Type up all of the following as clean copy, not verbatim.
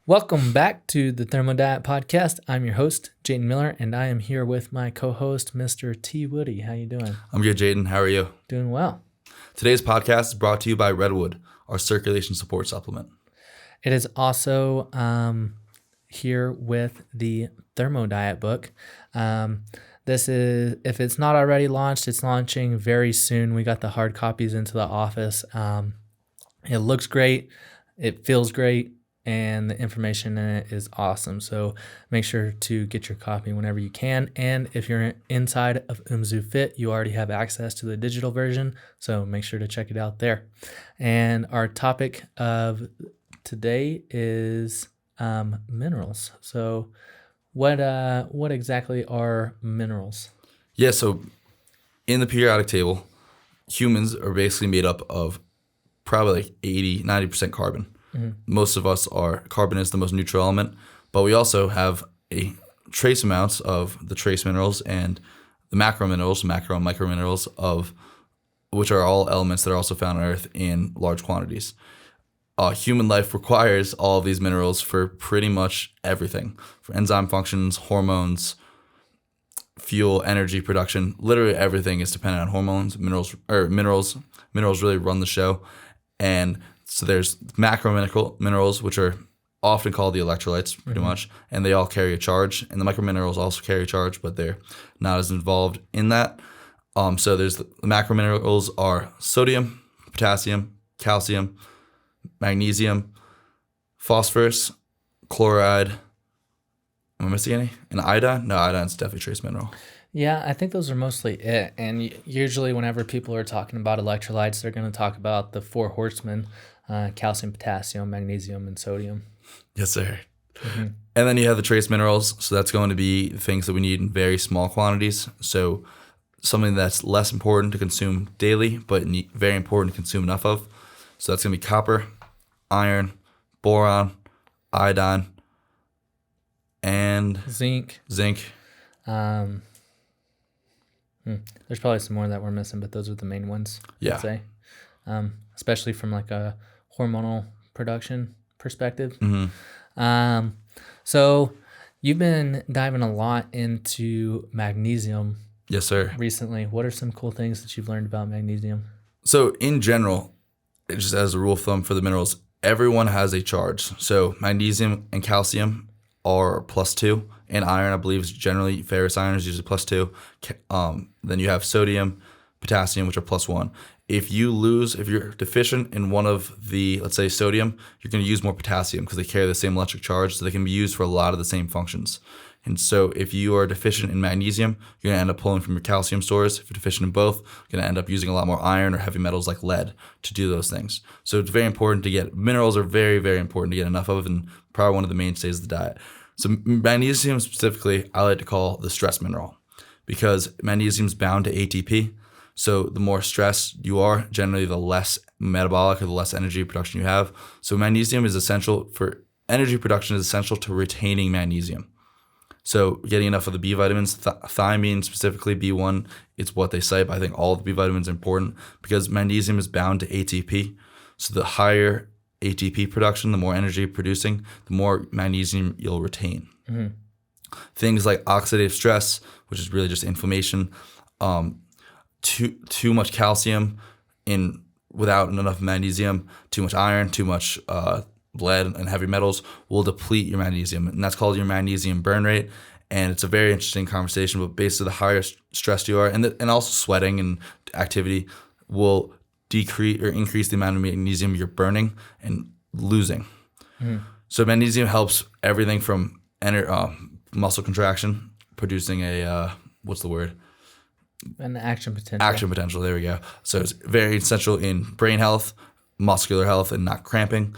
Welcome back to the Thermo Diet Podcast. I'm your host, Jayton Miller, and I am here with my co-host, Mr. T. Woody. How you doing? I'm good, Jayton. How are you? Doing well. Today's podcast is brought to you by Redwood, our circulation support supplement. It is also here with the Thermo Diet book. This is, if it's not already launched, it's launching very soon. We got the hard copies into the office. It looks great. It feels great. And the information in it is awesome. So make sure to get your copy whenever you can. And if you're inside of Umzu Fit, you already have access to the digital version. So make sure to check it out there. And our topic of today is minerals. So what exactly are minerals? Yeah, so in the periodic table, humans are basically made up of probably like 90% carbon. Mm-hmm. Most of us carbon is the most neutral element, but we also have a trace amounts of the trace minerals and the macro minerals, macro and micro minerals, of which are all elements that are also found on Earth in large quantities. Human life requires all of these minerals for pretty much everything, for enzyme functions, hormones, fuel, energy production. Literally everything is dependent on hormones. Minerals really run the show. And so there's macro minerals, which are often called the electrolytes, pretty much, and they all carry a charge. And the micro minerals also carry a charge, but they're not as involved in that. So there's the macro minerals are sodium, potassium, calcium, magnesium, phosphorus, chloride. Am I missing any? And iodine? No, iodine's definitely trace mineral. Yeah, I think those are mostly it. And usually whenever people are talking about electrolytes, they're going to talk about the four horsemen. Calcium, potassium, magnesium, and sodium. Yes, sir. Mm-hmm. And then you have the trace minerals. So that's going to be things that we need in very small quantities. So something that's less important to consume daily, but very important to consume enough of. So that's going to be copper, iron, boron, iodine, and zinc. There's probably some more that we're missing, but those are the main ones, yeah. I'd say. Especially from like a hormonal production perspective. Mm-hmm. So you've been diving a lot into magnesium. Yes, sir. Recently. What are some cool things that you've learned about magnesium? So in general, just as a rule of thumb for the minerals, everyone has a charge. So magnesium and calcium are +2, and iron, I believe, is generally ferrous iron is usually +2. Then you have sodium, potassium, which are +1. If you're deficient in one of the, let's say sodium, you're going to use more potassium because they carry the same electric charge, so they can be used for a lot of the same functions. And so if you are deficient in magnesium, you're going to end up pulling from your calcium stores. If you're deficient in both, you're going to end up using a lot more iron or heavy metals like lead to do those things. So it's very important to get, minerals are very, very important to get enough of, and probably one of the mainstays of the diet. So magnesium specifically, I like to call the stress mineral because magnesium is bound to ATP. So the more stressed you are, generally the less metabolic or the less energy production you have. So magnesium is essential for energy production, is essential to retaining magnesium. So getting enough of the B vitamins, thiamine specifically, B1, it's what they cite, but I think all of the B vitamins are important because magnesium is bound to ATP. So the higher ATP production, the more energy producing, the more magnesium you'll retain. Mm-hmm. Things like oxidative stress, which is really just inflammation, too much calcium without enough magnesium, too much iron, too much lead and heavy metals will deplete your magnesium, and that's called your magnesium burn rate. And it's a very interesting conversation, but basically the higher stressed you are, and also sweating and activity will decrease or increase the amount of magnesium you're burning and losing. Mm. So magnesium helps everything from muscle contraction, producing an action potential. Action potential, there we go. So it's very essential in brain health, muscular health, and not cramping,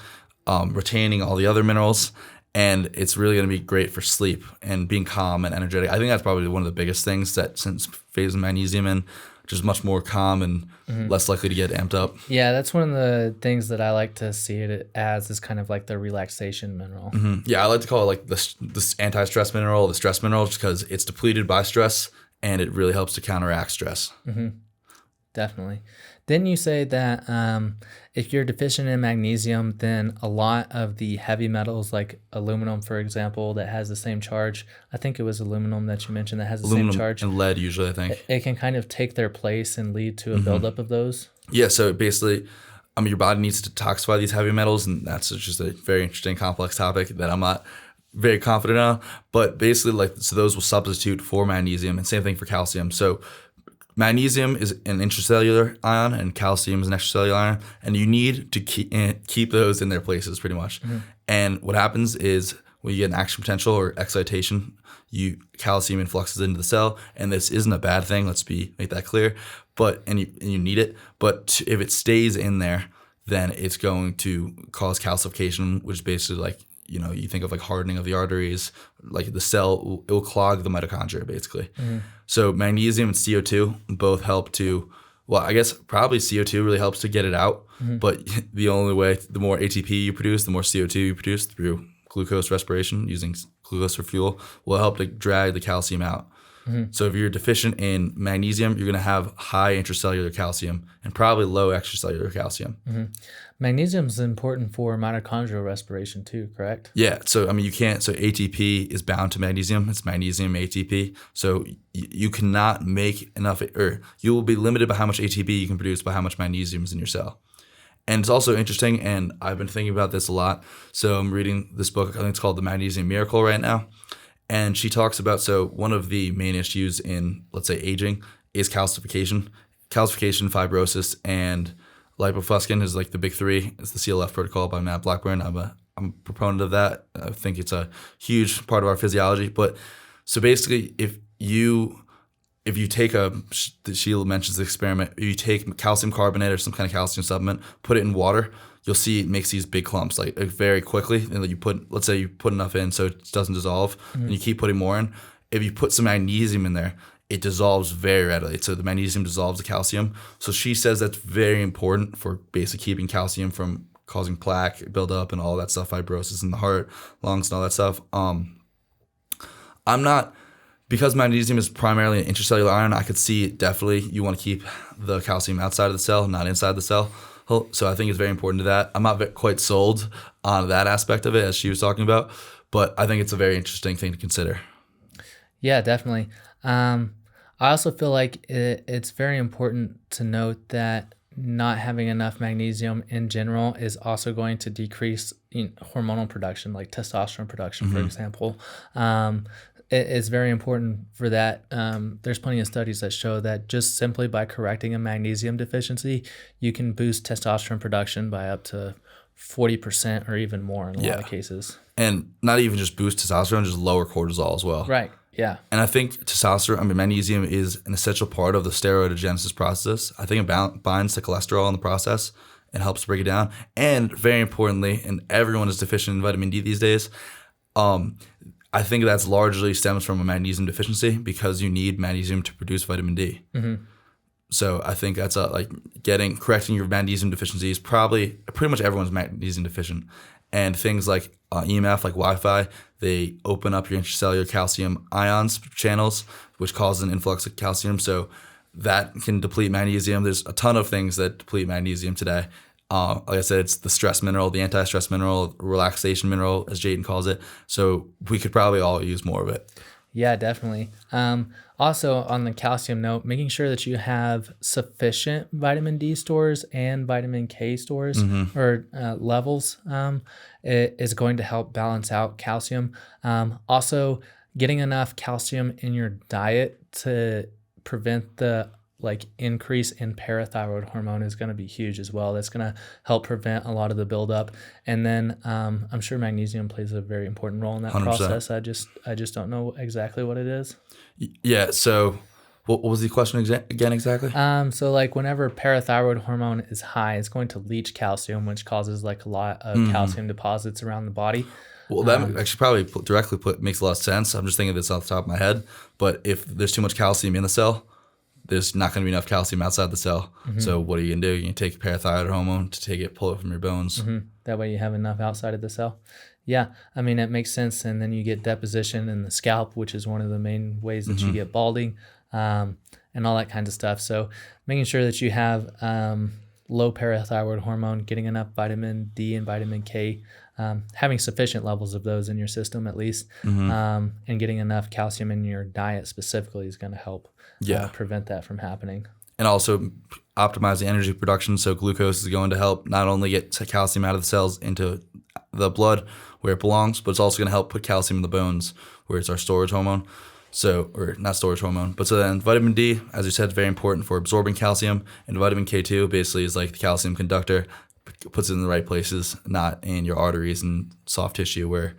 retaining all the other minerals, and it's really going to be great for sleep and being calm and energetic. I think that's probably one of the biggest things that since phasing magnesium in, just much more calm and less likely to get amped up. Yeah, that's one of the things that I like to see it as is kind of like the relaxation mineral. Mm-hmm. Yeah, I like to call it like this anti-stress mineral, the stress mineral, just because it's depleted by stress and it really helps to counteract stress. Mm-hmm. Definitely. Didn't you say that if you're deficient in magnesium, then a lot of the heavy metals, like aluminum, for example, that has the same charge, I think it was aluminum that you mentioned that has the same Aluminum charge, and lead usually, I think. it can kind of take their place and lead to a buildup of those? Yeah, so basically, your body needs to detoxify these heavy metals, and that's just a very interesting, complex topic that I'm not very confident on. But basically, so those will substitute for magnesium, and same thing for calcium. So magnesium is an intracellular ion, and calcium is an extracellular ion, and you need to keep those in their places pretty much. And what happens is when you get an action potential or excitation, calcium influxes into the cell, and this isn't a bad thing. Let's make that clear. And you need it. But if it stays in there, then it's going to cause calcification, which is basically you think of hardening of the arteries, the cell, it will clog the mitochondria basically. So magnesium and CO2 both help to, well, I guess probably CO2 really helps to get it out, but the only way, the more ATP you produce, the more CO2 you produce through glucose respiration, using glucose for fuel, will help to drag the calcium out. So if you're deficient in magnesium, you're going to have high intracellular calcium and probably low extracellular calcium. Magnesium is important for mitochondrial respiration too, correct? Yeah. So, you can't, so ATP is bound to magnesium. It's magnesium ATP. So you cannot make enough, or you will be limited by how much ATP you can produce by how much magnesium is in your cell. And it's also interesting, and I've been thinking about this a lot. So I'm reading this book, I think it's called The Magnesium Miracle right now. And she talks about, so one of the main issues in, let's say, aging is calcification. Calcification, fibrosis, and lipofuscin is the big three. It's the CLF protocol by Matt Blackburn. I'm a proponent of that. I think it's a huge part of our physiology. But so basically, if you take she mentions the experiment, if you take calcium carbonate or some kind of calcium supplement, put it in water, you'll see it makes these big clumps very quickly. And let's say you put enough in so it doesn't dissolve, and you keep putting more in. If you put some magnesium in there, it dissolves very readily. So the magnesium dissolves the calcium. So she says that's very important for basically keeping calcium from causing plaque buildup and all that stuff, fibrosis in the heart, lungs, and all that stuff. Because magnesium is primarily an intracellular ion, I could see definitely you want to keep the calcium outside of the cell, not inside the cell. So I think it's very important to that. I'm not quite sold on that aspect of it, as she was talking about, but I think it's a very interesting thing to consider. Yeah, definitely. I also feel like it's very important to note that not having enough magnesium in general is also going to decrease hormonal production, like testosterone production, for example. It's very important for that. There's plenty of studies that show that just simply by correcting a magnesium deficiency, you can boost testosterone production by up to 40% or even more in a lot of cases. And not even just boost testosterone, just lower cortisol as well. Right. Yeah. And I think magnesium is an essential part of the steroidogenesis process. I think it binds to cholesterol in the process and helps break it down. And very importantly, and everyone is deficient in vitamin D these days, I think that's largely stems from a magnesium deficiency because you need magnesium to produce vitamin D. So I think that's correcting your magnesium deficiency is probably pretty much everyone's magnesium deficient. And things like EMF, like Wi-Fi, they open up your intracellular calcium ions channels, which causes an influx of calcium. So that can deplete magnesium. There's a ton of things that deplete magnesium today. Like I said, it's the stress mineral, the anti-stress mineral, relaxation mineral, as Jayton calls it. So we could probably all use more of it. Yeah, definitely. Also, on the calcium note, making sure that you have sufficient vitamin D stores and vitamin K stores or levels is going to help balance out calcium. Also, getting enough calcium in your diet to prevent the increase in parathyroid hormone is going to be huge as well. That's going to help prevent a lot of the buildup. And then I'm sure magnesium plays a very important role in that 100%. process. I just don't know exactly what it is. Yeah. So what was the question again exactly? So whenever parathyroid hormone is high, it's going to leach calcium, which causes a lot of calcium deposits around the body. Well, that actually probably makes a lot of sense. I'm just thinking of this off the top of my head. But if there's too much calcium in the cell, there's not going to be enough calcium outside the cell. So what are you going to do? You can take parathyroid hormone to pull it from your bones. That way you have enough outside of the cell. Yeah, it makes sense. And then you get deposition in the scalp, which is one of the main ways that you get balding. and all that kinds of stuff. So making sure that you have low parathyroid hormone, getting enough vitamin D and vitamin K, having sufficient levels of those in your system at least, and getting enough calcium in your diet specifically is going to help prevent that from happening. And also optimize the energy production. So glucose is going to help not only get calcium out of the cells into the blood where it belongs, but it's also going to help put calcium in the bones where it's our storage hormone. So, or not storage hormone, but so then vitamin D, as you said, is very important for absorbing calcium. And vitamin K2 basically is like the calcium conductor, puts it in the right places, not in your arteries and soft tissue where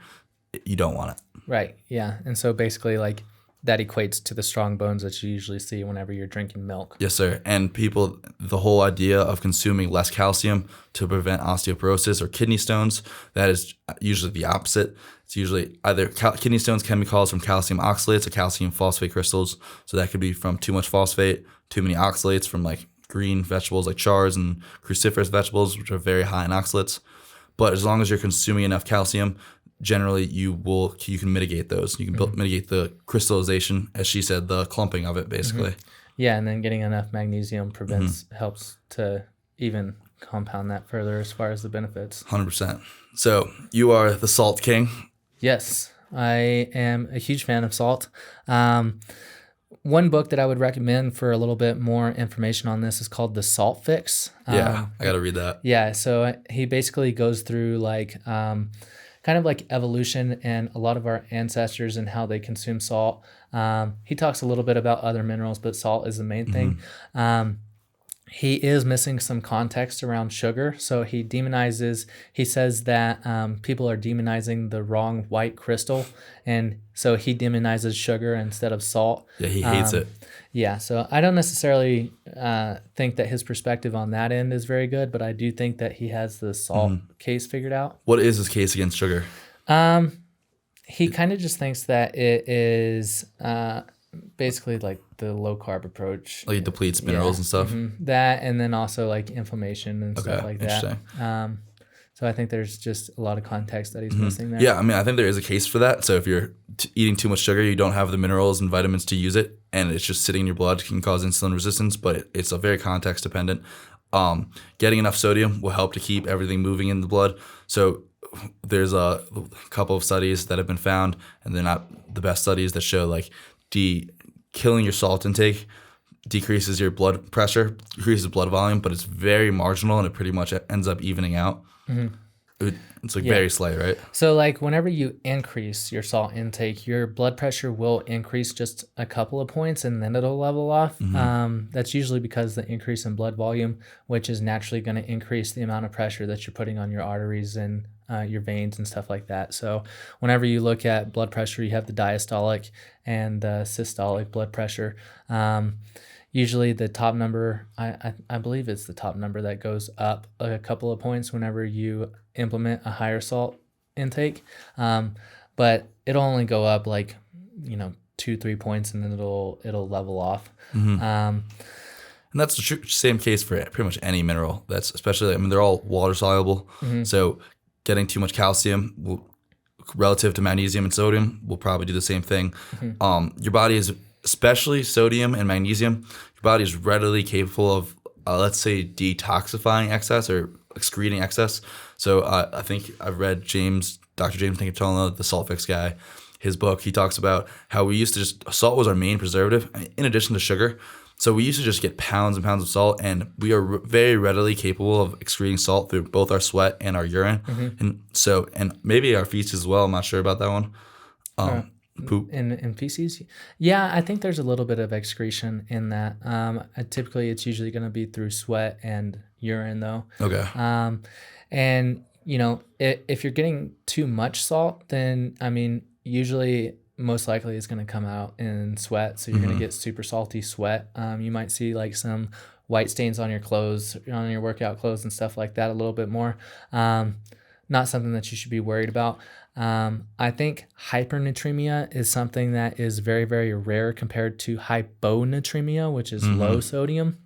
you don't want it. Right. Yeah. And so basically like that equates to the strong bones that you usually see whenever you're drinking milk. Yes, sir. And people, the whole idea of consuming less calcium to prevent osteoporosis or kidney stones, that is usually the opposite. It's usually either kidney stones can be caused from calcium oxalates or calcium phosphate crystals. So that could be from too much phosphate, too many oxalates from like green vegetables like chars and cruciferous vegetables, which are very high in oxalates. But as long as you're consuming enough calcium, generally you can mitigate those. You can mitigate the crystallization, as she said, the clumping of it basically. Yeah, and then getting enough magnesium helps to even compound that further as far as the benefits. 100%. So you are the salt king. Yes, I am a huge fan of salt. One book that I would recommend for a little bit more information on this is called The Salt Fix. I got to read that. Yeah, so he basically goes through like kind of like evolution and a lot of our ancestors and how they consume salt. He talks a little bit about other minerals, but salt is the main thing. He is missing some context around sugar. So he says that people are demonizing the wrong white crystal. And so he demonizes sugar instead of salt. Yeah, he hates it. Yeah, so I don't necessarily think that his perspective on that end is very good, but I do think that he has the salt case figured out. What is his case against sugar? He kind of just thinks that it is basically like the low carb approach. Like it depletes minerals and stuff? That, and then also like inflammation and stuff like that. Interesting. So I think there's just a lot of context that he's missing there. Yeah, I mean, I think there is a case for that. So if you're eating too much sugar, you don't have the minerals and vitamins to use it, and it's just sitting in your blood, can cause insulin resistance, but it's a very context dependent. Getting enough sodium will help to keep everything moving in the blood. So there's a couple of studies that have been found, and they're not the best studies, that show like killing your salt intake decreases your blood pressure, decreases blood volume, but it's very marginal and it pretty much ends up evening out. It's like very slight, right? So like whenever you increase your salt intake, your blood pressure will increase just a couple of points and then it'll level off. That's usually because the increase in blood volume, which is naturally going to increase the amount of pressure that you're putting on your arteries and your veins and stuff like that. So whenever you look at blood pressure, you have the diastolic and the systolic blood pressure. Usually the top number, I believe it's the top number that goes up a couple of points whenever you implement a higher salt intake. But it'll only go up like, 2-3 points and then it'll level off. And that's the same case for pretty much any mineral. That's especially, they're all water soluble. So getting too much calcium relative to magnesium and sodium will probably do the same thing. Your body is, especially sodium and magnesium, your body is readily capable of, let's say, detoxifying excess or excreting excess. So I think I've read Dr. James Nicotello, the Salt Fix guy, his book. He talks about how we used to salt was our main preservative in addition to sugar. So we used to just get pounds and pounds of salt, and we are very readily capable of excreting salt through both our sweat and our urine. And maybe our feces as well. I'm not sure about that one. Poop in feces. Yeah, I think there's a little bit of excretion in that. Typically it's usually going to be through sweat and urine though. Okay. And if you're getting too much salt, then usually most likely it's going to come out in sweat, so you're going to get super salty sweat. You might see like some white stains on your clothes, on your workout clothes and stuff like that a little bit more. Not something that you should be worried about. I think hypernatremia is something that is very, very rare compared to hyponatremia, which is low sodium.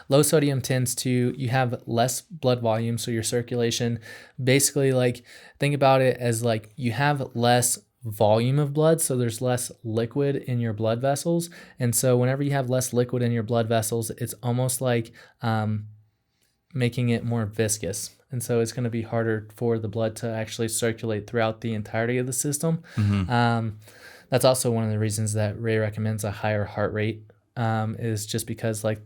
Low sodium you have less blood volume, so your circulation, basically, like, think about it as like you have less volume of blood, so there's less liquid in your blood vessels. And so whenever you have less liquid in your blood vessels, it's almost like making it more viscous. And so it's going to be harder for the blood to actually circulate throughout the entirety of the system. That's also one of the reasons that Ray recommends a higher heart rate, is just because like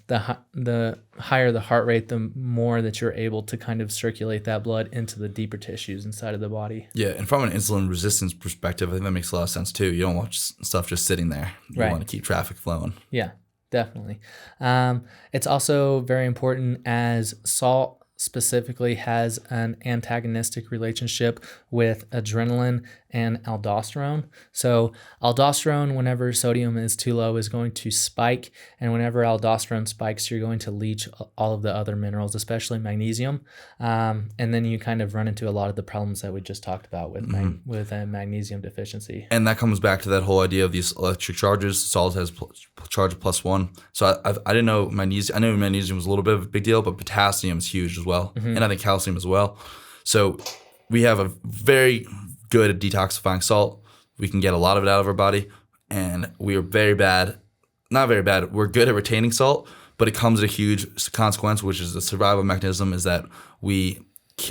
the higher the heart rate, the more that you're able to kind of circulate that blood into the deeper tissues inside of the body. Yeah, and from an insulin resistance perspective, I think that makes a lot of sense too. You don't want stuff just sitting there. You Right. want to keep traffic flowing. Yeah, definitely. It's also very important, as salt specifically has an antagonistic relationship with adrenaline and aldosterone. So aldosterone, whenever sodium is too low, is going to spike, and whenever aldosterone spikes, you're going to leach all of the other minerals, especially magnesium, and then you kind of run into a lot of the problems that we just talked about with a magnesium deficiency. And that comes back to that whole idea of these electric charges. Salt has charge of +1. So I didn't know magnesium. I knew magnesium was a little bit of a big deal, but potassium is huge as well, and I think calcium as well. So we have a very good at detoxifying salt. We can get a lot of it out of our body, and we are not very bad. We're good at retaining salt, but it comes at a huge consequence, which is the survival mechanism, is that we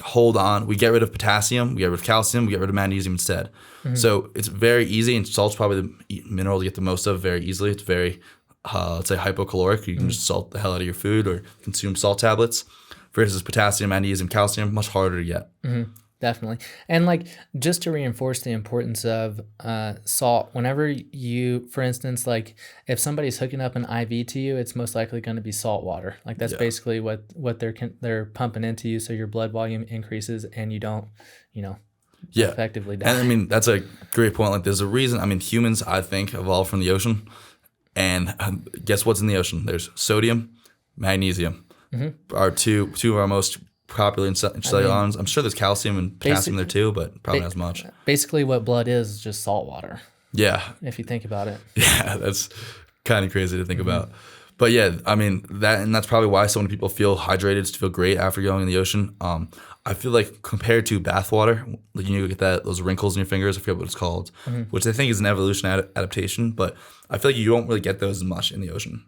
hold on, we get rid of potassium, we get rid of calcium, we get rid of magnesium instead. So it's very easy, and salt's probably the mineral to get the most of very easily. It's very, let's say, hypocaloric. You can just salt the hell out of your food or consume salt tablets. Versus potassium, magnesium, calcium, much harder to get. Definitely. And like, just to reinforce the importance of salt, whenever you, for instance, like if somebody's hooking up an IV to you, it's most likely going to be salt water. Like that's basically what they're pumping into you, so your blood volume increases and you don't, effectively die. And I mean, that's a great point. Like there's a reason, I mean, humans, I think, evolved from the ocean. And guess what's in the ocean? There's sodium, magnesium. Are two of our most popular cellular ions. I'm sure there's calcium and potassium there too, but probably not as much. Basically, what blood is just salt water. Yeah. If you think about it. Yeah, that's kind of crazy to think about. But yeah, I mean, that's probably why so many people feel hydrated, feel great after going in the ocean. I feel like compared to bath water, like you get those wrinkles in your fingers, I forget what it's called, which I think is an evolution adaptation, but I feel like you don't really get those as much in the ocean.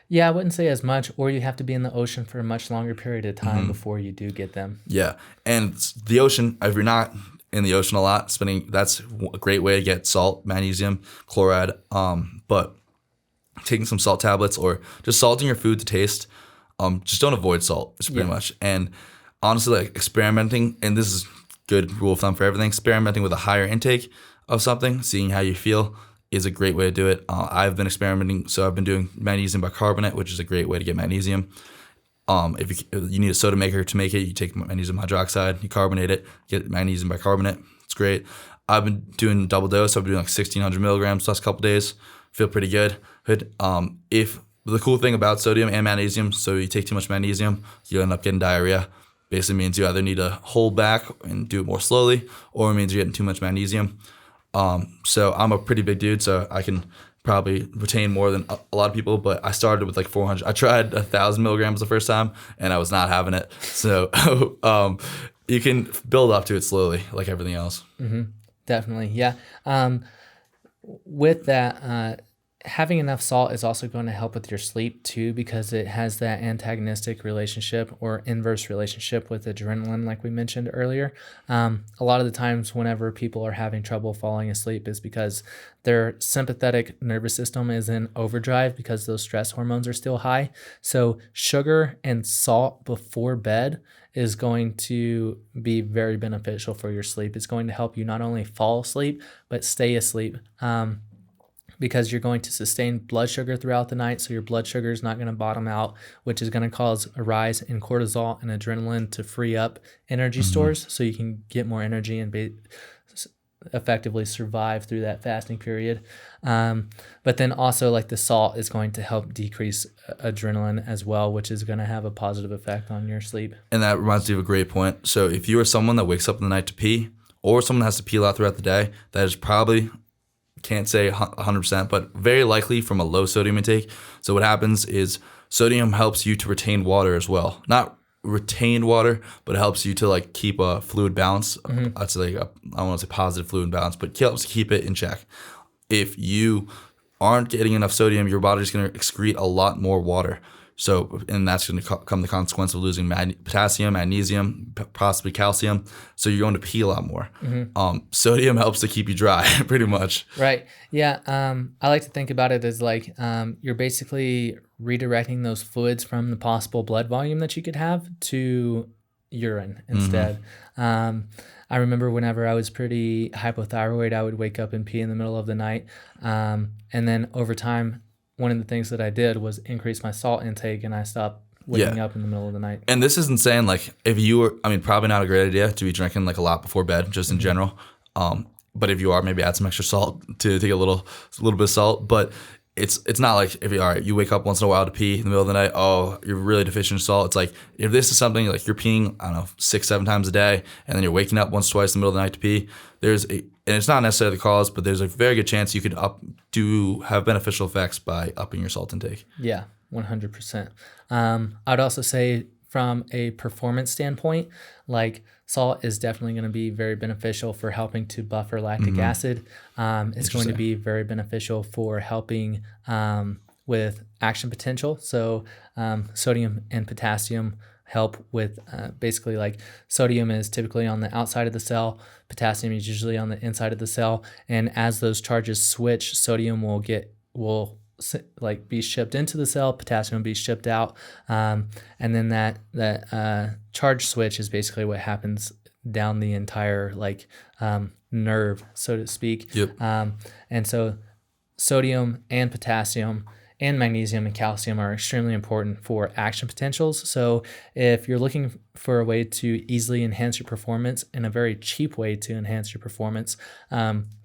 Yeah, I wouldn't say as much, or you have to be in the ocean for a much longer period of time before you do get them. Yeah, and the ocean, if you're not in the ocean a lot, that's a great way to get salt, magnesium, chloride, but taking some salt tablets or just salting your food to taste, just don't avoid salt, it's pretty much. And honestly, like experimenting, and this is good rule of thumb for everything, experimenting with a higher intake of something, seeing how you feel, is a great way to do it. I've been experimenting, so I've been doing magnesium bicarbonate, which is a great way to get magnesium. If you need a soda maker to make it, you take magnesium hydroxide, you carbonate it, get magnesium bicarbonate. It's great. I've been doing double dose. I've been doing like 1,600 milligrams the last couple days. Feel pretty good. If the cool thing about sodium and magnesium, so you take too much magnesium, you end up getting diarrhea. Basically means you either need to hold back and do it more slowly, or it means you're getting too much magnesium. So I'm a pretty big dude, so I can probably retain more than a lot of people, but I started with like 400. I tried 1,000 milligrams the first time, and I was not having it. So you can build up to it slowly, like everything else. Definitely, yeah. With that, having enough salt is also going to help with your sleep too, because it has that antagonistic relationship or inverse relationship with adrenaline, like we mentioned earlier. A lot of the times whenever people are having trouble falling asleep is because their sympathetic nervous system is in overdrive because those stress hormones are still high. So sugar and salt before bed is going to be very beneficial for your sleep. It's going to help you not only fall asleep, but stay asleep. Because you're going to sustain blood sugar throughout the night, so your blood sugar is not going to bottom out, which is going to cause a rise in cortisol and adrenaline to free up energy stores, so you can get more energy and effectively survive through that fasting period. But then also, like, the salt is going to help decrease adrenaline as well, which is going to have a positive effect on your sleep. And that reminds me of a great point. So if you are someone that wakes up in the night to pee, or someone that has to pee a lot throughout the day, that is probably, can't say 100%, but very likely from a low sodium intake. So what happens is sodium helps you to retain water as well. Not retain water, but it helps you to like keep a fluid balance. I'd say like I don't want to say positive fluid balance, but it helps keep it in check. If you aren't getting enough sodium, your body's going to excrete a lot more water. So, and that's going to come the consequence of losing potassium, magnesium, possibly calcium. So you're going to pee a lot more. Sodium helps to keep you dry, pretty much. Right. Yeah. I like to think about it as like you're basically redirecting those fluids from the possible blood volume that you could have to urine instead. I remember whenever I was pretty hypothyroid, I would wake up and pee in the middle of the night. And then over time, one of the things that I did was increase my salt intake, and I stopped waking up in the middle of the night. And this isn't saying like if you were, I mean, probably not a great idea to be drinking like a lot before bed, just in general. But if you are, maybe add some extra salt to take a little bit of salt. But it's not like if you wake up once in a while to pee in the middle of the night, oh, you're really deficient in salt. It's like if this is something like you're peeing, I don't know, 6-7 times a day, and then you're waking up once, twice in the middle of the night to pee, and it's not necessarily the cause, but there's a very good chance you could have beneficial effects by upping your salt intake. Yeah, 100%. I'd also say from a performance standpoint, like salt is definitely going to be very beneficial for helping to buffer lactic acid. It's going to be very beneficial for helping with action potential. So sodium and potassium help with basically like sodium is typically on the outside of the cell, potassium is usually on the inside of the cell, and as those charges switch, sodium will like be shipped into the cell, potassium will be shipped out, and then that charge switch is basically what happens down the entire like nerve, so to speak. And so sodium and potassium and magnesium and calcium are extremely important for action potentials. So if you're looking for a way to easily enhance your performance and a very cheap way to enhance your performance,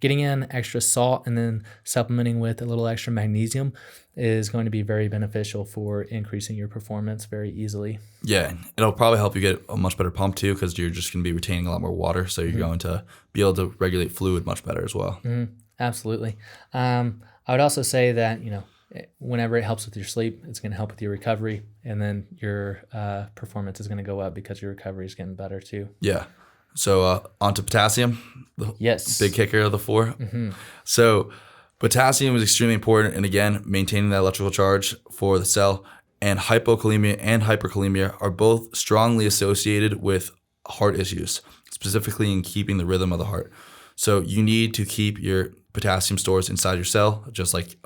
getting in extra salt and then supplementing with a little extra magnesium is going to be very beneficial for increasing your performance very easily. Yeah, it'll probably help you get a much better pump too, because you're just going to be retaining a lot more water. So you're going to be able to regulate fluid much better as well. Absolutely. I would also say that, whenever it helps with your sleep, it's going to help with your recovery, and then your performance is going to go up because your recovery is getting better too. Yeah. So on to potassium, the big kicker of the 4. So potassium is extremely important, and again, maintaining that electrical charge for the cell. And hypokalemia and hyperkalemia are both strongly associated with heart issues, specifically in keeping the rhythm of the heart. So you need to keep your potassium stores inside your cell, just like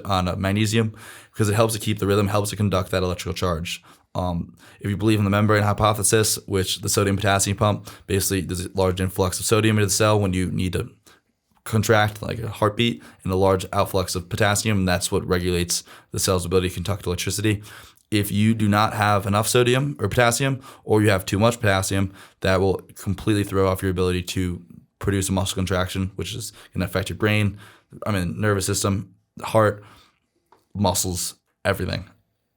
on magnesium, because it helps to keep the rhythm, helps to conduct that electrical charge. If you believe in the membrane hypothesis, which the sodium potassium pump, basically there's a large influx of sodium into the cell when you need to contract like a heartbeat, and a large outflux of potassium, and that's what regulates the cell's ability to conduct electricity. If you do not have enough sodium or potassium, or you have too much potassium, that will completely throw off your ability to produce a muscle contraction, which is going to affect your brain, nervous system, heart, muscles, everything.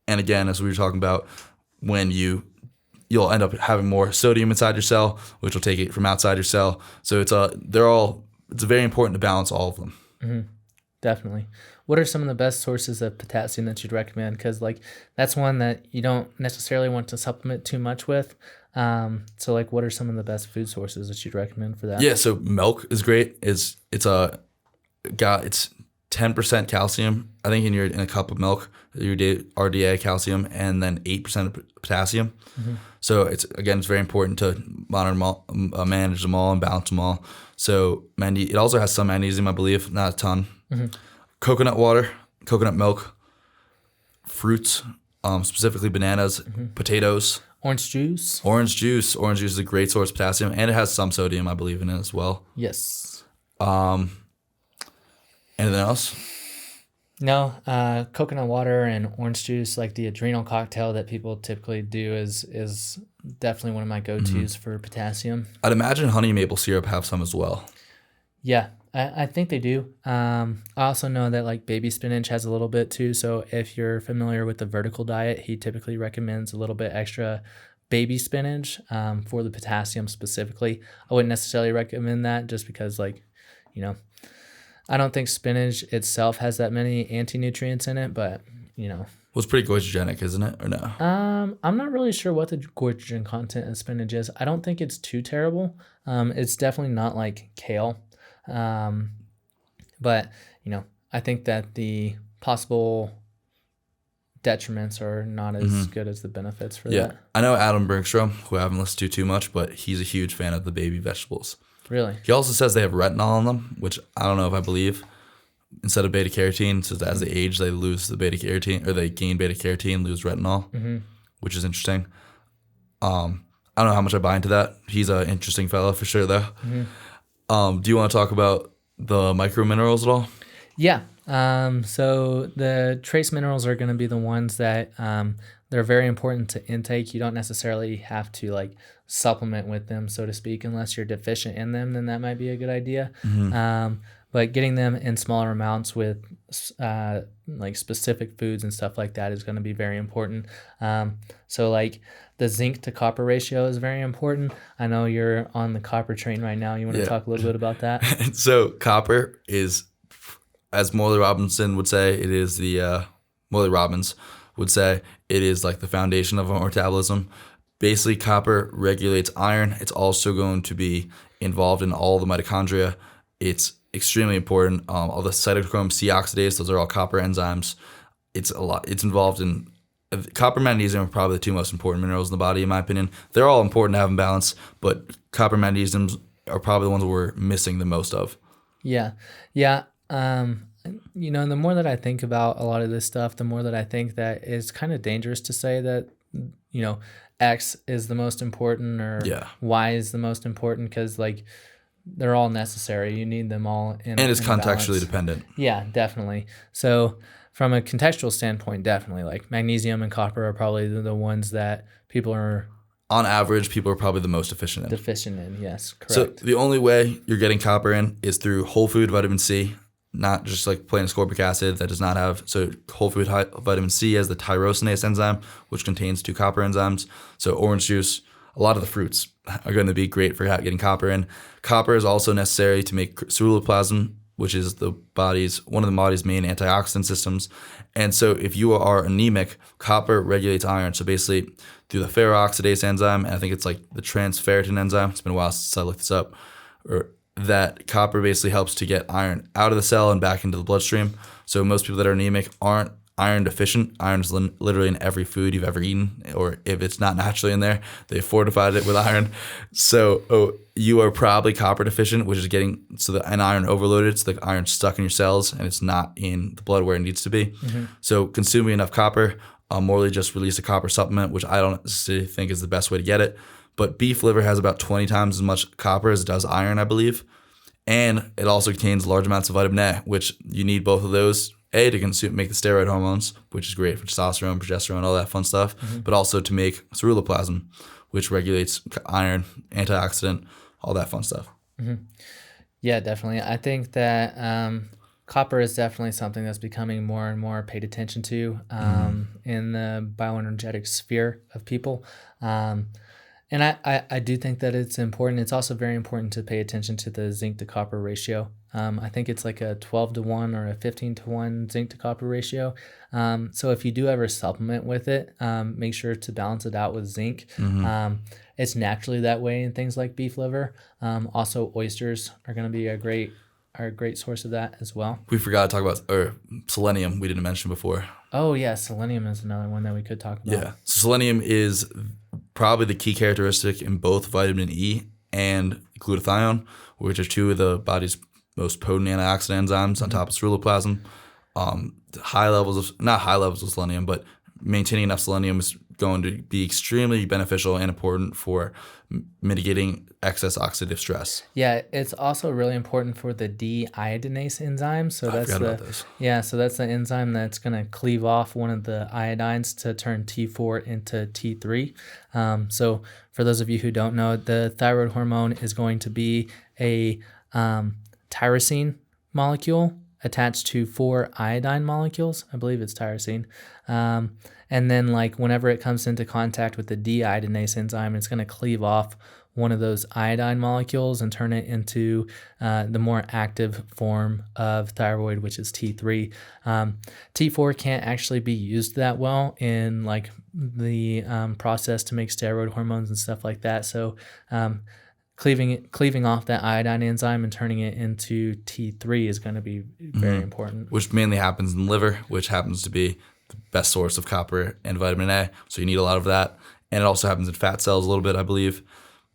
And again, as we were talking about, when you'll end up having more sodium inside your cell, which will take it from outside your cell. So it's very important to balance all of them. Definitely. What are some of the best sources of potassium that you'd recommend? Because like that's one that you don't necessarily want to supplement too much with. So like, what are some of the best food sources that you'd recommend for that? Yeah, so milk is great. It's 10% calcium, I think, in a cup of milk, your RDA calcium, and then 8% of potassium. So it's very important to manage them all and balance them all. So it also has some magnesium, I believe, not a ton. Coconut water, coconut milk, fruits, specifically bananas, potatoes. Orange juice. Orange juice is a great source of potassium, and it has some sodium, I believe, in it as well. Yes. Anything else? No, coconut water and orange juice, like the adrenal cocktail that people typically do, is definitely one of my go-tos for potassium. I'd imagine honey maple syrup have some as well. Yeah, I think they do. I also know that like baby spinach has a little bit too. So if you're familiar with the vertical diet, he typically recommends a little bit extra baby spinach for the potassium specifically. I wouldn't necessarily recommend that just because I don't think spinach itself has that many anti-nutrients in it, but Well, Well, it's pretty goitrogenic, isn't it? Or no? I'm not really sure what the goitrogen content in spinach is. I don't think it's too terrible. It's definitely not like kale. But, I think that the possible detriments are not as good as the benefits for that. I know Adam Bergstrom, who I haven't listened to too much, but he's a huge fan of the baby vegetables. Really? He also says they have retinol in them, which I don't know if I believe. Instead of beta carotene, so as they age, they lose the beta carotene, or they gain beta carotene, lose retinol, which is interesting. I don't know how much I buy into that. He's an interesting fellow for sure, though. Do you want to talk about the micro minerals at all? Yeah. So the trace minerals are going to be the ones that they're very important to intake. You don't necessarily have to like supplement with them, so to speak, unless you're deficient in them. Then that might be a good idea. But getting them in smaller amounts with like specific foods and stuff like that is going to be very important. So like the zinc to copper ratio is very important. I know you're on the copper train right now. You want to talk a little bit about that? So copper is, as Morley Robinson would say, it is the Morley Robbins would say it is like the foundation of our metabolism. Basically, copper regulates iron. It's also going to be involved in all the mitochondria. It's extremely important. All the cytochrome C oxidase, those are all copper enzymes. It's a lot. It's involved in copper, magnesium are probably the two most important minerals in the body, in my opinion. They're all important to have in balance, but copper, magnesium are probably the ones we're missing the most of. Yeah. The more that I think about a lot of this stuff, the more that I think that it's kind of dangerous to say that, X is the most important or Y is the most important, because like they're all necessary. You need them all in and it's contextually balance. Dependent. Yeah, definitely. So from a contextual standpoint, definitely like magnesium and copper are probably the ones that people are on average, people are probably the most deficient in. Yes, correct. So the only way you're getting copper in is through whole food vitamin C, not just like plain ascorbic acid that does not have. So whole food vitamin C has the tyrosinase enzyme, which contains 2 copper enzymes. So orange juice, a lot of the fruits are going to be great for getting copper in. Copper is also necessary to make ceruloplasmin, which is one of the body's main antioxidant systems. And so if you are anemic, copper regulates iron. So basically through the ferroxidase enzyme, and I think it's like the transferritin enzyme, it's been a while since I looked this up, or that copper basically helps to get iron out of the cell and back into the bloodstream. So most people that are anemic aren't iron deficient. Iron is literally in every food you've ever eaten, or if it's not naturally in there, they fortified it with iron. So you are probably copper deficient, which is getting an iron overloaded, so the iron's stuck in your cells and it's not in the blood where it needs to be. So consuming enough copper. Morley just released a copper supplement, which I don't necessarily think is the best way to get it. But beef liver has about 20 times as much copper as it does iron, I believe. And it also contains large amounts of vitamin A, which you need both of those, A, to make the steroid hormones, which is great for testosterone, progesterone, all that fun stuff, but also to make ceruloplasmin, which regulates iron, antioxidant, all that fun stuff. Yeah, definitely. I think that copper is definitely something that's becoming more and more paid attention to in the bioenergetic sphere of people. And I do think that it's important. It's also very important to pay attention to the zinc to copper ratio. I think it's like a 12-to-1 or a 15-to-1 zinc to copper ratio. So if you do ever supplement with it, make sure to balance it out with zinc. It's naturally that way in things like beef liver. Also, oysters are going to be a great source of that as well. We forgot to talk about selenium. We didn't mention before. Oh yeah, selenium is another one that we could talk about. Yeah, selenium is probably the key characteristic in both vitamin E and glutathione, which are 2 of the body's most potent antioxidant enzymes on top of ceruloplasmin. Not high levels of selenium, but maintaining enough selenium is going to be extremely beneficial and important for mitigating excess oxidative stress. Yeah, it's also really important for the deiodinase enzyme. So that's the enzyme that's going to cleave off one of the iodines to turn T4 into T3. So for those of you who don't know, the thyroid hormone is going to be a tyrosine molecule. attached to 4 iodine molecules. I believe it's tyrosine. And then like whenever it comes into contact with the deiodinase enzyme, it's going to cleave off one of those iodine molecules and turn it into the more active form of thyroid, which is T3. T4 can't actually be used that well in like the process to make steroid hormones and stuff like that. So cleaving off that iodine enzyme and turning it into T3 is going to be very important. Which mainly happens in the liver, which happens to be the best source of copper and vitamin A. So you need a lot of that. And it also happens in fat cells a little bit, I believe.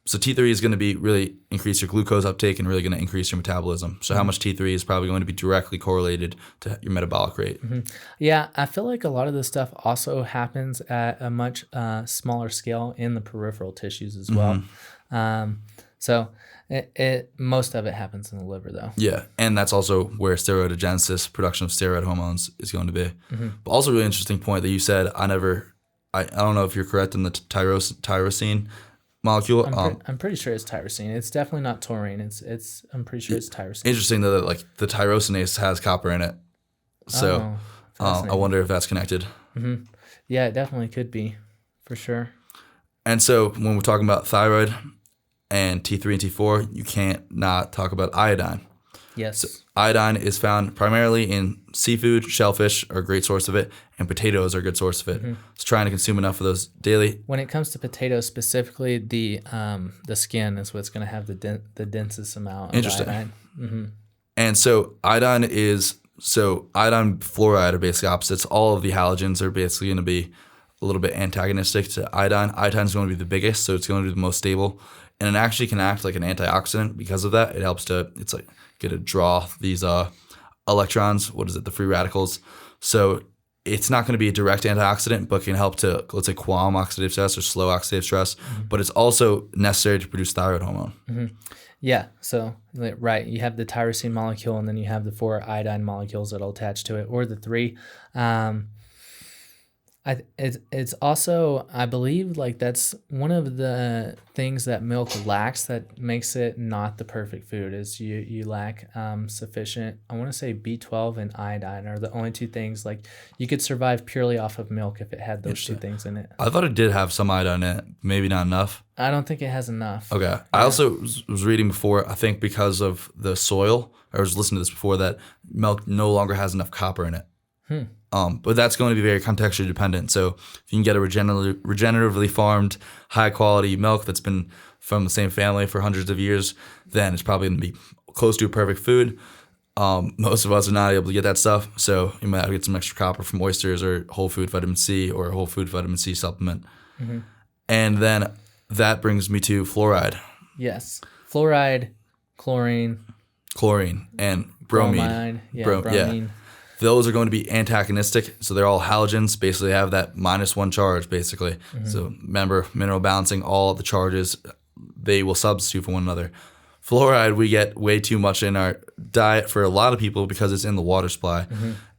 So T3 is going to be really increase your glucose uptake and really going to increase your metabolism. So how much T3 is probably going to be directly correlated to your metabolic rate. Yeah, I feel like a lot of this stuff also happens at a much smaller scale in the peripheral tissues as well. So most of it happens in the liver though. Yeah, and that's also where steroidogenesis, production of steroid hormones, is going to be. But also a really interesting point that you said, I don't know if you're correct in the tyrosine molecule. I'm pretty sure it's tyrosine. It's definitely not taurine. I'm pretty sure it's tyrosine. Interesting though that like the tyrosinase has copper in it. So I wonder if that's connected. Yeah, it definitely could be, for sure. And so when we're talking about thyroid and T3 and T4, you can't not talk about iodine. Yes. So iodine is found primarily in seafood. Shellfish are a great source of it, and potatoes are a good source of it. So trying to consume enough of those daily. When it comes to potatoes specifically, the skin is what's going to have the densest amount of iodine. And so iodine fluoride are basically opposites. All of the halogens are basically going to be a little bit antagonistic to iodine. Iodine is going to be the biggest, so it's going to be the most stable. And it actually can act like an antioxidant because of that. It helps get to draw these electrons, the free radicals. So it's not going to be a direct antioxidant, but can help to, let's say, calm oxidative stress or slow oxidative stress. But it's also necessary to produce thyroid hormone. Yeah, so right, you have the tyrosine molecule, and then you have the 4 iodine molecules that'll attach to it, or the 3. It's also, I believe, like that's one of the things that milk lacks that makes it not the perfect food is you lack sufficient, I want to say B12 and iodine are the only 2 things. Like you could survive purely off of milk if it had those 2 things in it. I thought it did have some iodine in it, maybe not enough. I don't think it has enough. Okay. Yeah. I also was reading before, I think because of the soil, I was listening to this before, that milk no longer has enough copper in it. But that's going to be very contextually dependent. So if you can get a regeneratively farmed, high quality milk that's been from the same family for hundreds of years, then it's probably going to be close to a perfect food. Most of us are not able to get that stuff. So you might have to get some extra copper from oysters or whole food vitamin C or a whole food vitamin C supplement. And then that brings me to fluoride. Yes. Fluoride, chlorine, and bromine. Bromine. Those are going to be antagonistic. So they're all halogens, basically have that -1 charge, basically. So remember, mineral balancing, all the charges, they will substitute for one another. Fluoride, we get way too much in our diet for a lot of people because it's in the water supply.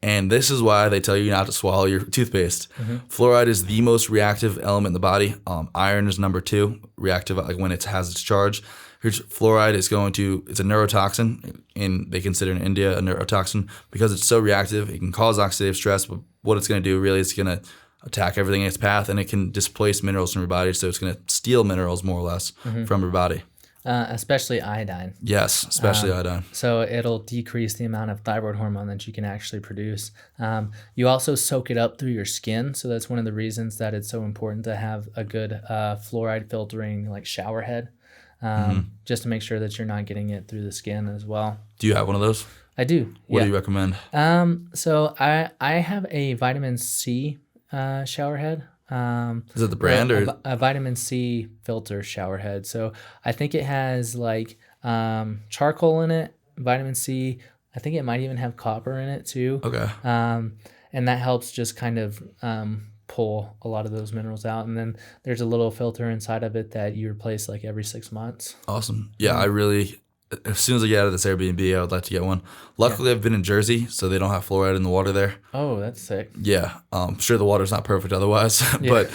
And this is why they tell you not to swallow your toothpaste. Fluoride is the most reactive element in the body. Iron is number 2, reactive, like when it has its charge. Fluoride is it's a neurotoxin, and they consider in India a neurotoxin because it's so reactive. It can cause oxidative stress, but what it's going to do really is going to attack everything in its path, and it can displace minerals from your body. So it's going to steal minerals more or less from your body. Especially iodine. Yes, especially iodine. So it'll decrease the amount of thyroid hormone that you can actually produce. You also soak it up through your skin. So that's one of the reasons that it's so important to have a good fluoride filtering like shower head. Just to make sure that you're not getting it through the skin as well. Do you have one of those? I do. What do you recommend? So I have a vitamin C shower head. Is it the brand or a vitamin C filter shower head? So I think it has like charcoal in it, vitamin C. I think it might even have copper in it too. Okay. And that helps just kind of pull a lot of those minerals out, and then there's a little filter inside of it that you replace like every 6 months. Awesome. Yeah, I really, as soon as I get out of this Airbnb, I would like to get one. Luckily, I've been in Jersey, so they don't have fluoride in the water there. Oh, that's sick. Yeah, I'm sure the water's not perfect otherwise, but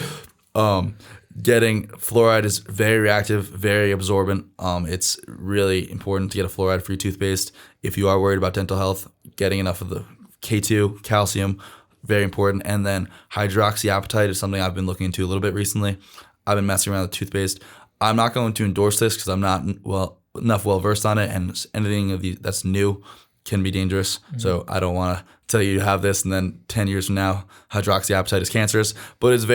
getting fluoride is very reactive, very absorbent. It's really important to get a fluoride-free toothpaste. If you are worried about dental health, getting enough of the K2, calcium, very important. And then hydroxyapatite is something I've been looking into a little bit recently. I've been messing around with toothpaste. I'm not going to endorse this because I'm not enough well-versed on it, and anything that's new can be dangerous. So I don't want to tell you to have this and then 10 years from now, hydroxyapatite is cancerous. But it's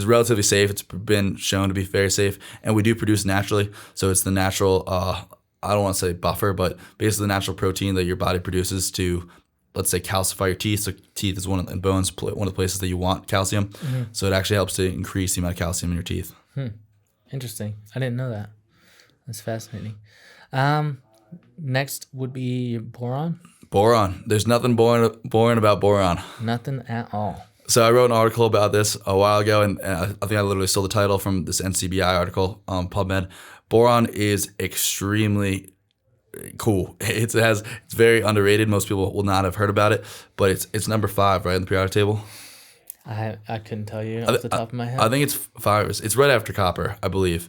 relatively safe. It's been shown to be very safe. And we do produce naturally. So it's the natural, I don't want to say buffer, but basically the natural protein that your body produces to, let's say, calcify your teeth. So teeth is and bones, one of the places that you want calcium. So it actually helps to increase the amount of calcium in your teeth. Interesting. I didn't know that. That's fascinating. Next would be boron. Boron. There's nothing boring about boron. Nothing at all. So I wrote an article about this a while ago, and I think I literally stole the title from this NCBI article, PubMed. Boron is extremely cool. It's very underrated. Most people will not have heard about it, but it's number 5, right, in the periodic table. I couldn't tell you off the top of my head. I think it's 5. It's right after copper, I believe,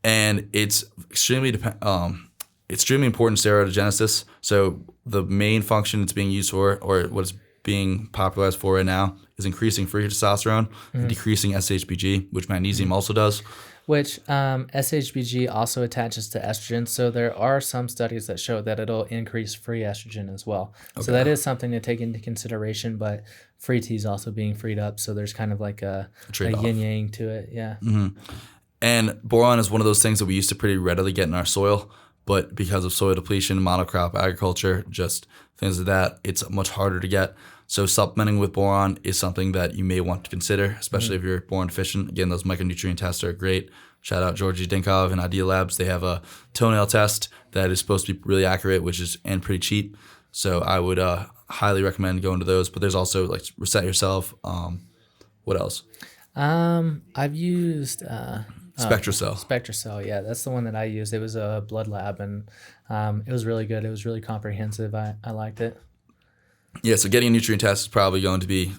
and it's extremely important steroidogenesis. So the main function it's being used for, or what it's being popularized for right now, is increasing free testosterone and decreasing SHBG, which magnesium also does. Which SHBG also attaches to estrogen. So there are some studies that show that it'll increase free estrogen as well. Okay. So that is something to take into consideration, but free T is also being freed up. So there's kind of like a yin-yang to it. Yeah. And boron is one of those things that we used to pretty readily get in our soil. But because of soil depletion, monocrop agriculture, just things like that, it's much harder to get. So supplementing with boron is something that you may want to consider, especially if you're boron deficient. Again, those micronutrient tests are great. Shout out Georgi Dinkov and Idea Labs. They have a toenail test that is supposed to be really accurate, and pretty cheap. So I would highly recommend going to those. But there's also like Reset Yourself. What else? I've used SpectraCell. SpectraCell, yeah, that's the one that I used. It was a blood lab, and it was really good. It was really comprehensive. I liked it. Yeah, so getting a nutrient test is probably going to be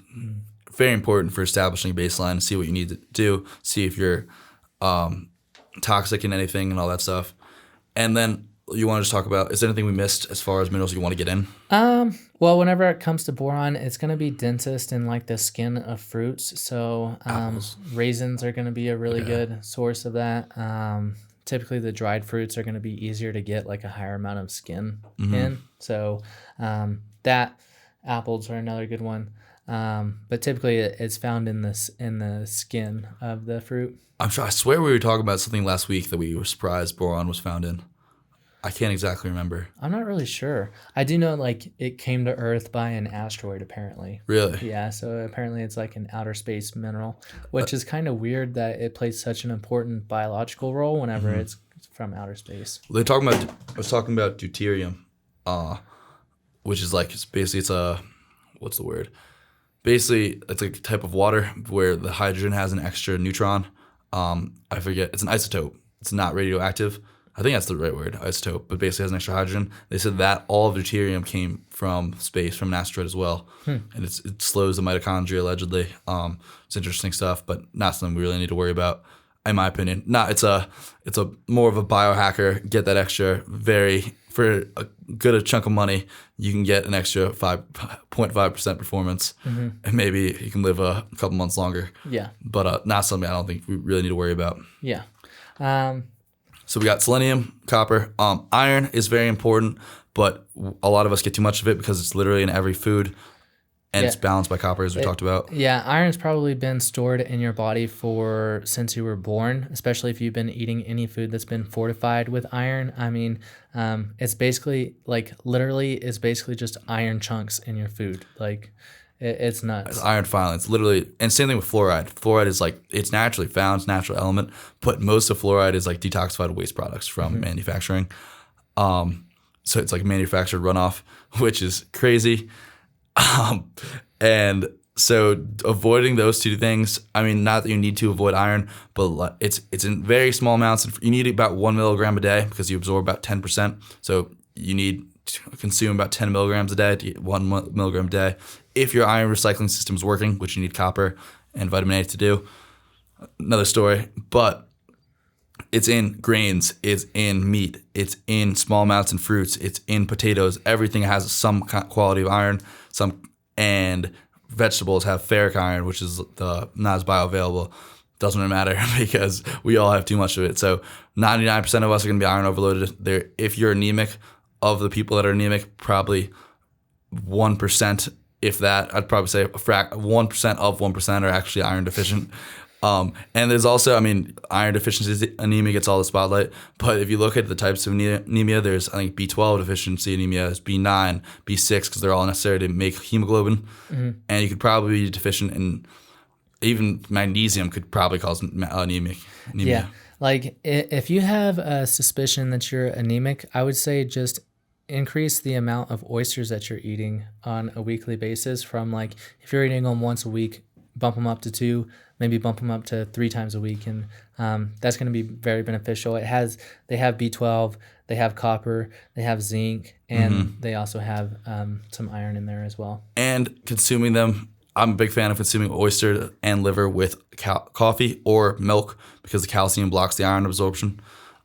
very important for establishing a baseline and see what you need to do, see if you're toxic in anything and all that stuff. And then you want to just talk about, is there anything we missed as far as minerals you want to get in? Well, whenever it comes to boron, it's going to be densest in like the skin of fruits. So raisins are going to be a really good source of that. Typically the dried fruits are going to be easier to get like a higher amount of skin in. So apples are another good one. But typically it's found in the skin of the fruit. I swear we were talking about something last week that we were surprised boron was found in. I can't exactly remember. I'm not really sure. I do know like it came to Earth by an asteroid apparently. Really? Yeah, so apparently it's like an outer space mineral, which is kind of weird that it plays such an important biological role whenever it's from outer space. Well, I was talking about deuterium, which is like what's the word? Basically, it's like a type of water where the hydrogen has an extra neutron. I forget. It's an isotope. It's not radioactive. I think that's the right word, isotope, but basically has an extra hydrogen. They said that all of deuterium came from space, from an asteroid as well. And it slows the mitochondria, allegedly. It's interesting stuff, but not something we really need to worry about, in my opinion. It's a more of a biohacker. Get that extra for a good chunk of money, you can get an extra 5.5% performance, and maybe you can live a couple months longer. Yeah. But not something I don't think we really need to worry about. Yeah. So we got selenium, copper. Iron is very important, but a lot of us get too much of it because it's literally in every food, and it's balanced by copper, as we talked about. Yeah, iron's probably been stored in your body since you were born, especially if you've been eating any food that's been fortified with iron. I mean, it's basically it's basically just iron chunks in your food. Like, it's nuts. It's iron filing. It's literally, and same thing with fluoride. Fluoride is like, it's naturally found, it's a natural element, but most of fluoride is like detoxified waste products from manufacturing. So it's like manufactured runoff, which is crazy. And so avoiding those two things, I mean, not that you need to avoid iron, but it's in very small amounts. You need about 1 milligram a day because you absorb about 10%. So you need to consume about 10 milligrams a day to get 1 milligram a day. If your iron recycling system is working, which you need copper and vitamin A to do. another story. But it's in grains, it's in meat, it's in small amounts in fruits, it's in potatoes. Everything has some quality of iron. And vegetables have ferric iron, which is not as bioavailable. Doesn't really matter because we all have too much of it. So 99% of us are going to be iron overloaded. There, if you're anemic, of the people that are anemic, probably 1%, if that, I'd probably say 1% of 1% are actually iron deficient. And there's also, iron deficiency anemia gets all the spotlight. But if you look at the types of anemia, there's, I think, B12 deficiency anemia, there's B9, B6, because they're all necessary to make hemoglobin. Mm-hmm. And you could probably be deficient in, even magnesium could probably cause anemia. Yeah. Like if you have a suspicion that you're anemic, I would say just increase the amount of oysters that you're eating on a weekly basis from, like, if you're eating them once a week, bump them up to 2, maybe bump them up to 3 times a week. And that's going to be very beneficial. They have B12, they have copper, they have zinc, and they also have some iron in there as well. And consuming them, I'm a big fan of consuming oyster and liver with coffee or milk because the calcium blocks the iron absorption.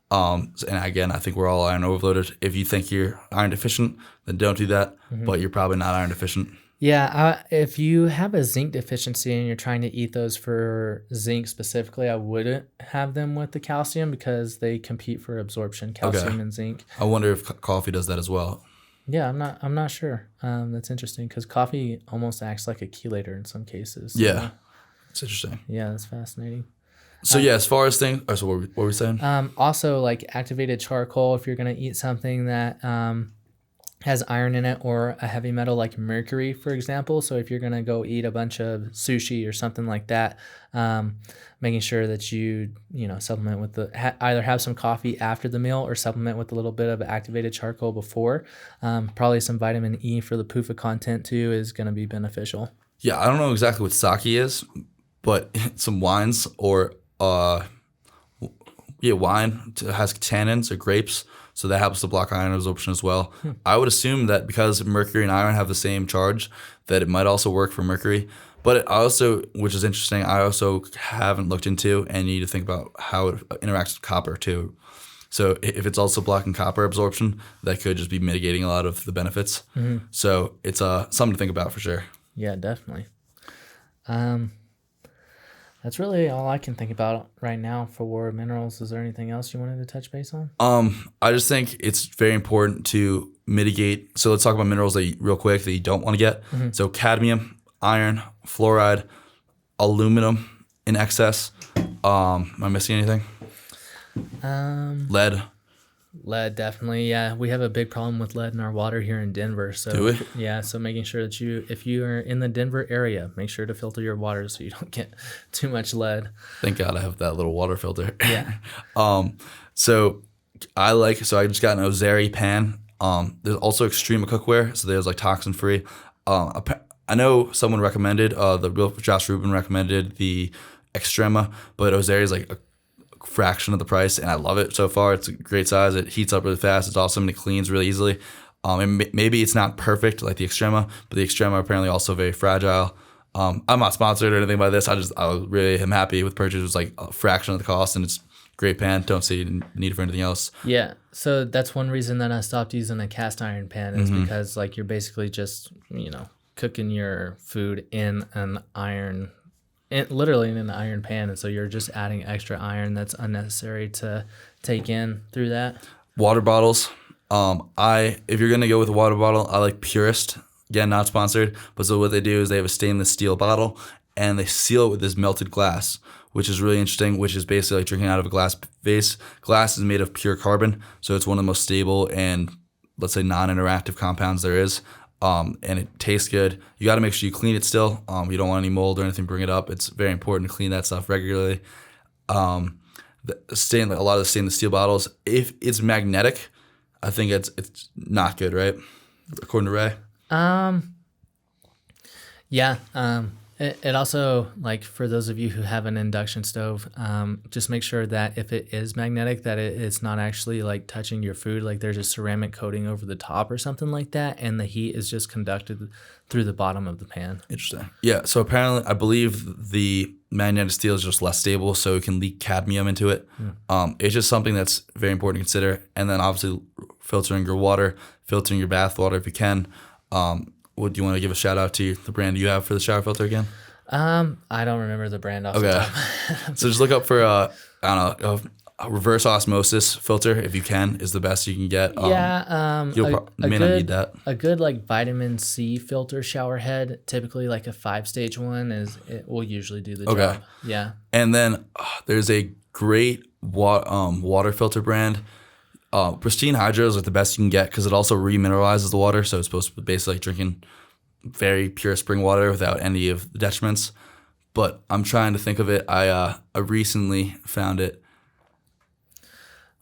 And again, I think we're all iron overloaded. If you think you're iron deficient, then don't do that. But you're probably not iron deficient. Yeah, if you have a zinc deficiency and you're trying to eat those for zinc specifically, I wouldn't have them with the calcium because they compete for absorption, calcium and zinc. I wonder if coffee does that as well. Yeah, I'm not sure. That's interesting because coffee almost acts like a chelator in some cases. So. Yeah, it's interesting. Yeah, that's fascinating. So as far as things, so what were we saying? Also, like activated charcoal, if you're gonna eat something that has iron in it or a heavy metal like mercury, for example. So if you're gonna go eat a bunch of sushi or something like that, making sure that you supplement with either have some coffee after the meal or supplement with a little bit of activated charcoal before. Probably some vitamin E for the PUFA content too is gonna be beneficial. Yeah, I don't know exactly what sake is, but some wines or wine has tannins or grapes, so that helps to block iron absorption as well. I would assume that because mercury and iron have the same charge, that it might also work for mercury. But which is interesting, I also haven't looked into and need to think about how it interacts with copper too. So if it's also blocking copper absorption, that could just be mitigating a lot of the benefits. So it's something to think about for sure. Yeah, definitely. That's really all I can think about right now for minerals. Is there anything else you wanted to touch base on? I just think it's very important to mitigate. So let's talk about minerals real quick that you don't want to get. So cadmium, iron, fluoride, aluminum in excess. Am I missing anything? Lead. Lead, definitely. Yeah, we have a big problem with lead in our water here in Denver. So do we? Yeah, so making sure that if you are in the Denver area, make sure to filter your water so you don't get too much lead. Thank God I have that little water filter. Yeah. So I just got an Ozeri pan. There's also Extrema cookware, so there's like toxin free. I know someone recommended Josh Rubin recommended the Extrema, but Ozeri is like a fraction of the price, and I love it so far. It's a great size. It heats up really fast. It's awesome, and it cleans really easily. And maybe it's not perfect like the Extrema, but the Extrema apparently also very fragile. I'm not sponsored or anything by this. I really am happy with purchase. It was like a fraction of the cost, and it's a great pan. Don't see the need for anything else. Yeah, so that's one reason that I stopped using a cast iron pan is because like you're basically just cooking your food in an iron. Literally in an iron pan, and so you're just adding extra iron that's unnecessary to take in through that. Water bottles. If you're gonna go with a water bottle, I like Purist. Again, not sponsored, but so what they do is they have a stainless steel bottle and they seal it with this melted glass, which is really interesting. Which is basically like drinking out of a glass vase. Glass is made of pure carbon, so it's one of the most stable and, let's say, non-interactive compounds there is. And it tastes good. You got to make sure you clean it still. You don't want any mold or anything bring it up. It's very important to clean that stuff regularly. A lot of the stainless steel bottles, if it's magnetic, I think it's not good, right? According to Ray. Yeah. It also, like for those of you who have an induction stove, just make sure that if it is magnetic, that it's not actually like touching your food, like there's a ceramic coating over the top or something like that, and the heat is just conducted through the bottom of the pan. Interesting. Yeah, so apparently I believe the magnetic steel is just less stable, so it can leak cadmium into it. It's just something that's very important to consider. And then obviously filtering your water, filtering your bath water if you can. What do you want to give a shout out to the brand you have for the shower filter again? I don't remember the brand off the top. So just look up for I don't know, a reverse osmosis filter if you can is the best you can get. You may not need that. A good like vitamin C filter shower head, typically like a 5-stage one, it will usually do the job. Yeah. And then there's a great water filter brand. Pristine Hydro is like the best you can get because it also remineralizes the water, so it's supposed to be basically like drinking very pure spring water without any of the detriments. But I'm trying to think of it. I recently found it.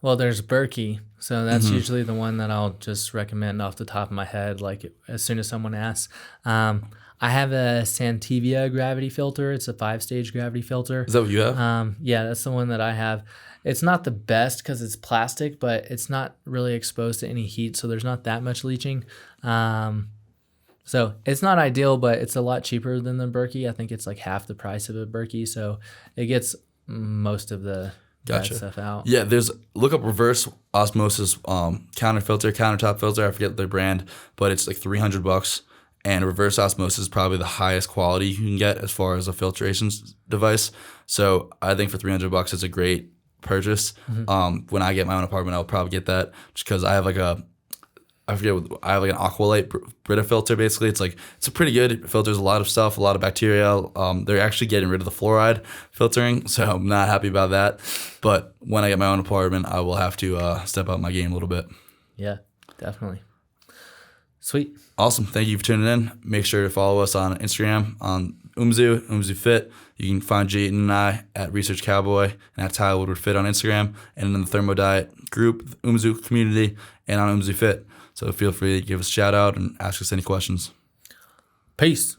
Well, there's Berkey, so that's usually the one that I'll just recommend off the top of my head, like as soon as someone asks. I have a Santivia gravity filter. It's a 5-stage gravity filter. Is that what you have? Yeah, that's the one that I have. It's not the best because it's plastic, but it's not really exposed to any heat, so there's not that much leaching. So it's not ideal, but it's a lot cheaper than the Berkey. I think it's like half the price of a Berkey, so it gets most of the bad stuff out. Yeah, look up reverse osmosis countertop filter. I forget their brand, but it's like $300. And reverse osmosis is probably the highest quality you can get as far as a filtration device. So I think for $300, it's a great purchase. When I get my own apartment, I'll probably get that just because I have like an Aqualite Brita filter. Basically, it's a pretty good. It filters a lot of stuff, a lot of bacteria. They're actually getting rid of the fluoride filtering, so I'm not happy about that. But when I get my own apartment, I will have to step up my game a little bit. Yeah, definitely. Sweet. Awesome. Thank you for tuning in. Make sure to follow us on Instagram on Umzu Fit. You can find Jayton and I at Research Cowboy and at Ty Woodward Fit on Instagram, and in the Thermo Diet group, Umzu community, and on Umzu Fit. So feel free to give us a shout out and ask us any questions. Peace.